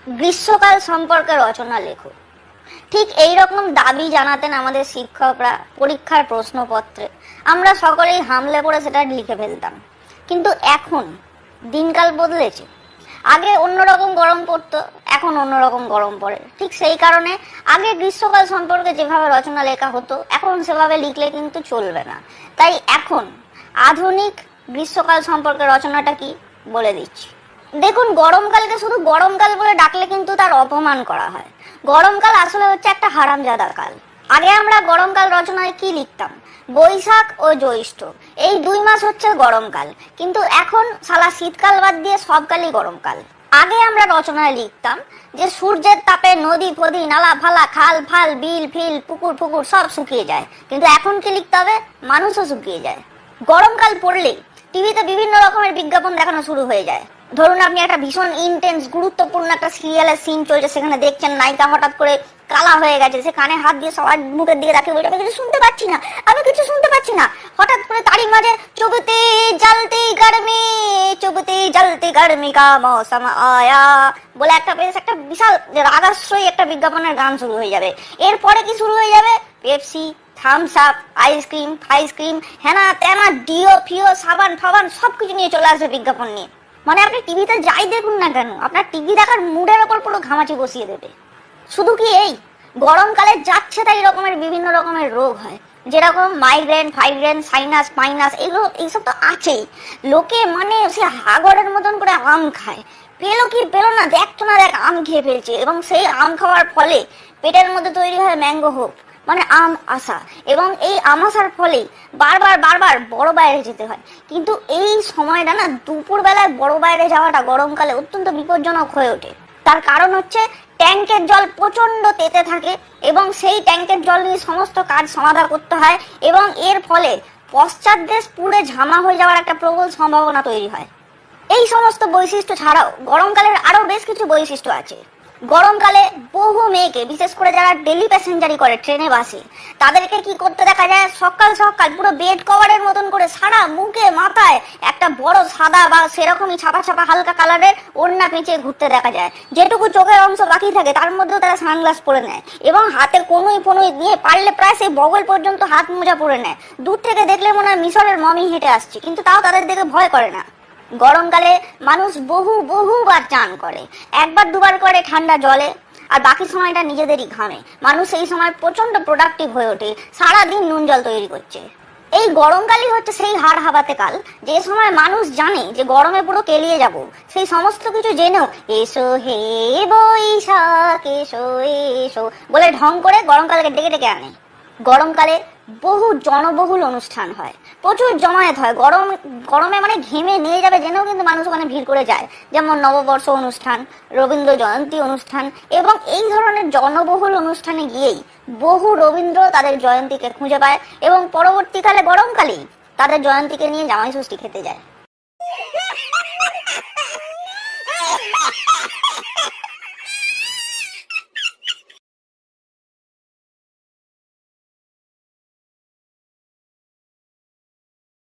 গ্রীষ্মকাল সম্পর্কে রচনা লেখো। ঠিক এই রকম দাবি জানাতেন আমাদের শিক্ষকরা পরীক্ষার প্রশ্নপত্রে। আমরা সকলেই হামলে পড়ে সেটা লিখে ফেলতাম। কিন্তু এখন দিনকাল বদলেছে। আগে অন্যরকম গরম পড়তো, এখন অন্যরকম গরম পড়ে। ঠিক সেই কারণে আগে গ্রীষ্মকাল সম্পর্কে যেভাবে রচনা লেখা হতো এখন সেভাবে লিখলে কিন্তু চলবে না। তাই এখন আধুনিক গ্রীষ্মকাল সম্পর্কে রচনাটা কি বলে দিচ্ছি। দেখুন, গরমকালকে শুধু গরমকাল বলে ডাকলে কিন্তু তার অপমান করা হয়। গরমকাল আসলে হচ্ছে একটা হারামজাদা কাল। আগে আমরা গরমকাল রচনায় কি লিখতাম? বৈশাখ ও জ্যৈষ্ঠ, এই 2 মাস হচ্ছে গরমকাল। কিন্তু এখন সালা শীতকাল বাদ দিয়ে সব কালই গরমকাল। আগে আমরা রচনায় লিখতাম যে সূর্যের তাপে নদী ফদি নালা ফালা খাল ফাল বিল ফিল পুকুর ফুকুর সব শুকিয়ে যায়। কিন্তু এখন কি লিখতে হবে? মানুষও শুকিয়ে যায়। গরমকাল পড়লেই টিভিতে বিভিন্ন রকমের বিজ্ঞাপন দেখানো শুরু হয়ে যায়। ধরুন, আপনি একটা ভীষণ ইন্টেন্স গুরুত্বপূর্ণ একটা সিরিয়ালের সিন চলছে, সেখানে দেখছেন নায়িকা হঠাৎ করে কালা হয়ে গেছে, সে কানে হাত দিয়ে সবার মুখের দিকে তাকিয়ে বলছে, আমি কিছু শুনতে পাচ্ছি না, আমি কিছু শুনতে পাচ্ছি না। হঠাৎ করে তারই মাঝে চুবতে জ্বলতে গরমি কা মৌসম আয়া বলে একটা বিশাল রাগাশ্রয়ী একটা বিজ্ঞাপনের গান শুরু হয়ে যাবে। এরপরে কি শুরু হয়ে যাবে? পেপসি, থামস আপ, আইসক্রিম, হেনা তেনা ডিও ফিও সাবান ফাবান সবকিছু নিয়ে চলে আসবে বিজ্ঞাপন নিয়ে। মানে আপনি টিভিতে যাই দেখুন না কেন, আপনার টিভি দেখার মুডের ওপর পুরো ঘামাচি বসিয়ে দেবে। শুধু কি এই গরমকালে যাচ্ছে তাই রকমের বিভিন্ন রকমের রোগ হয়, যেরকম মাইগ্রেন, ফাইগ্রেন, সাইনাস, মাইনাস, এইসব তো আছেই। লোকে মানে সে হাগরের মতন করে আম খায়, পেলো কি পেলো না, দেখতো না দেখ আম খেয়ে ফেলছে, এবং সেই আম খাওয়ার ফলে পেটের মধ্যে তৈরি হয় ম্যাঙ্গো হোপ, মানে আম আসা, এবং এই আম আসার ফলেই বারবার বড় বাইরে যেতে হয়। কিন্তু এই সময়টা না, দুপুর বেলায় বড় বাইরে যাওয়াটা গরমকালে অত্যন্ত বিপজ্জনক হয়ে ওঠে। তার কারণ হচ্ছে ট্যাঙ্কের জল প্রচন্ড তেতে থাকে এবং সেই ট্যাঙ্কের জল নিয়ে সমস্ত কাজ সমাধা করতে হয়, এবং এর ফলে পশ্চাৎ দেশ পুড়ে ঝামা হয়ে যাওয়ার একটা প্রবল সম্ভাবনা তৈরি হয়। এই সমস্ত বৈশিষ্ট্য ছাড়াও গরমকালের আরো বেশ কিছু বৈশিষ্ট্য আছে। গরমকালে বহু মেয়েকে, বিশেষ করে যারা ডেলি প্যাসেঞ্জারি করে ট্রেনে বাসে, তাদেরকে কি করতে দেখা যায়? সকাল সকাল পুরো বেড কভারের মতন করে সারা মুখে মাথায় একটা বড় সাদা বা সেরকমই ছাপা হালকা কালারের ওড়না পেঁচিয়ে ঘুরতে দেখা যায়। যেটুকু চোখের অংশ বাকি থাকে তার মধ্যেও তারা সানগ্লাস পরে নেয়, এবং হাতে কনুই ফনুই দিয়ে পারলে প্রায় সেই বগল পর্যন্ত হাত মোজা পরে নেয়। দূর থেকে দেখলে মনে হয় মিশরের মমি হেঁটে আসছে, কিন্তু তাও তাদের দেখে ভয় করে না। গরমকালে মানুষ বহুবার চান করে, 1-2 বার করে ঠান্ডা জলে, আর বাকি সময়টা নিজেদেরই ঘামে। মানুষ এই সময় প্রচন্ড প্রোডাক্টিভ হয়ে ওঠে, সারাদিন নুন জল তৈরি করছে। এই গরমকালই হচ্ছে সেই হাড় হাবাতে কাল, যে সময় মানুষ জানে যে গরমে পুরো কেলিয়ে যাব, সেই সমস্ত কিছু জেনেও এসো হে বৈশাখ এসো এসো বলে ঢং করে গরমকালকে ডেকে আনে। গরমকালে বহু জনবহুল অনুষ্ঠান হয়, প্রচুর জমায়েত হয়। গরমে মানে ঘেমে নিয়ে যাবে জেনেও কিন্তু মানুষ ওখানে ভিড় করে যায়, যেমন নববর্ষ অনুষ্ঠান, রবীন্দ্র জয়ন্তী অনুষ্ঠান, এবং এই ধরনের জনবহুল অনুষ্ঠানে গিয়েই বহু রবীন্দ্র তাদের জয়ন্তীকে খুঁজে পায়, এবং পরবর্তীকালে গরমকালেই তাদের জয়ন্তীকে নিয়ে জামাই ষষ্ঠী খেতে যায়।